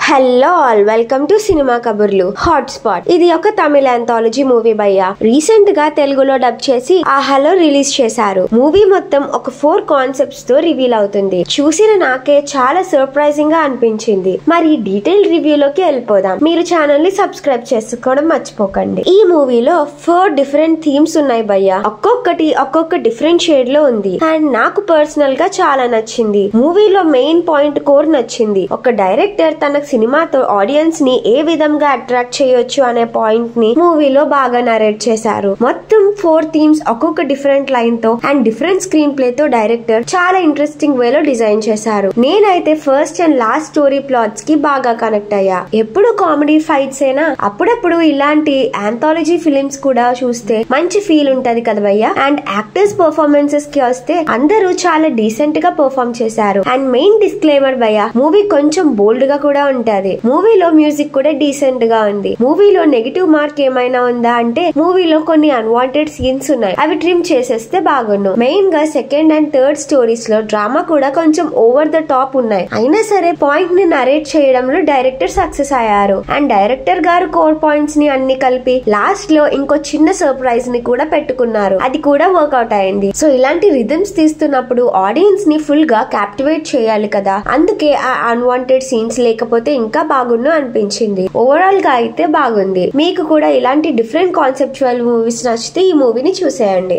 Hello all, welcome to cinema కబుర్లు hot spot. ఇది ఒక తమిళ ఆంథాలజీ మూవీ భయ్యా. రీసెంట్ గా తెలుగులో డబ్ చేసి ఆహాలో రిలీజ్ చేశారు. మూవీ మొత్తం ఒక 4 కాన్సెప్ట్స్ తో రివీల్ అవుతుంది. చూసిన నాకే చాలా సర్ప్రైజింగ్ గా అనిపించింది. మరి డీటెయిల్ రివ్యూలోకి వెళ్ళిపోదాం. మీరు ఛానల్ ని సబ్స్క్రైబ్ చేసుకోవడం మర్చిపోకండి. ఈ మూవీలో 4 డిఫరెంట్ థీమ్స్ ఉన్నాయి భయ్యా. ఒక్కొక్క డిఫరెంట్ షేడ్ లో ఉంది. అండ్ నాకు పర్సనల్ గా చాలా నచ్చింది. మూవీలో మెయిన్ పాయింట్ కోర్ నచ్చింది. ఒక డైరెక్టర్ తన సినిమాతో ఆడియన్స్ ని ఏ విధంగా అట్రాక్ట్ చేయొచ్చు అనే పాయింట్ ని మూవీలో బాగా నరేట్ చేశారు. మొత్తం 4 థీమ్స్ ఒక్కొక్క డిఫరెంట్ లైన్ తో అండ్ డిఫరెంట్ స్క్రీన్ ప్లే తో డైరెక్టర్ చాలా ఇంట్రెస్టింగ్ వేలో డిజైన్ చేశారు. నేనైతే first and last story plots కి బాగా కనెక్ట్ అయ్యా. ఎప్పుడు కామెడీ ఫైట్స్ అయినా అప్పుడప్పుడు ఇలాంటి ఆంథాలజీ ఫిలిమ్స్ కూడా చూస్తే మంచి ఫీల్ ఉంటది కదా భయ్యా. అండ్ యాక్టర్స్ పర్ఫార్మెన్సెస్ కి వస్తే అందరూ చాలా డీసెంట్ గా పర్ఫార్మ్ చేశారు. అండ్ మెయిన్ డిస్క్లైమర్ భయ్యా, మూవీ కొంచెం బోల్డ్ గా కూడా ఉంటది. మూవీలో మ్యూజిక్ కూడా డీసెంట్ గా ఉంది. మూవీలో నెగిటివ్ మార్క్ ఏమైనా ఉందా అంటే మూవీలో కొన్ని అన్వాంటెడ్ సీన్స్ ఉన్నాయి. అవి ట్రిమ్ చేసేస్తే బాగుండు. మెయిన్ గా సెకండ్ అండ్ థర్డ్ స్టోరీస్ లో డ్రామా కూడా కొంచెం ఓవర్ ద టాప్ ఉన్నాయి. అయినా సరే పాయింట్ ని నరేట్ చేయడంలో డైరెక్టర్ సక్సెస్ అయ్యారు. అండ్ డైరెక్టర్ గారు కోర్ పాయింట్స్ ని అన్ని కలిపి లాస్ట్ లో ఇంకో చిన్న సర్ప్రైజ్ ని కూడా పెట్టుకున్నారు. అది కూడా వర్కౌట్ అయింది. సో ఇలాంటి రిథమ్స్ తీస్తున్నప్పుడు ఆడియన్స్ ని ఫుల్ గా క్యాప్టివేట్ చేయాలి కదా. అందుకే ఆ అన్వాంటెడ్ సీన్స్ లేకపోతే ఇంకా బాగుండు అనిపించింది. ఓవరాల్ గా అయితే బాగుంది. మీకు కూడా ఇలాంటి డిఫరెంట్ కాన్సెప్చువల్ మూవీస్ నచ్చితే ఈ మూవీని చూసేయండి.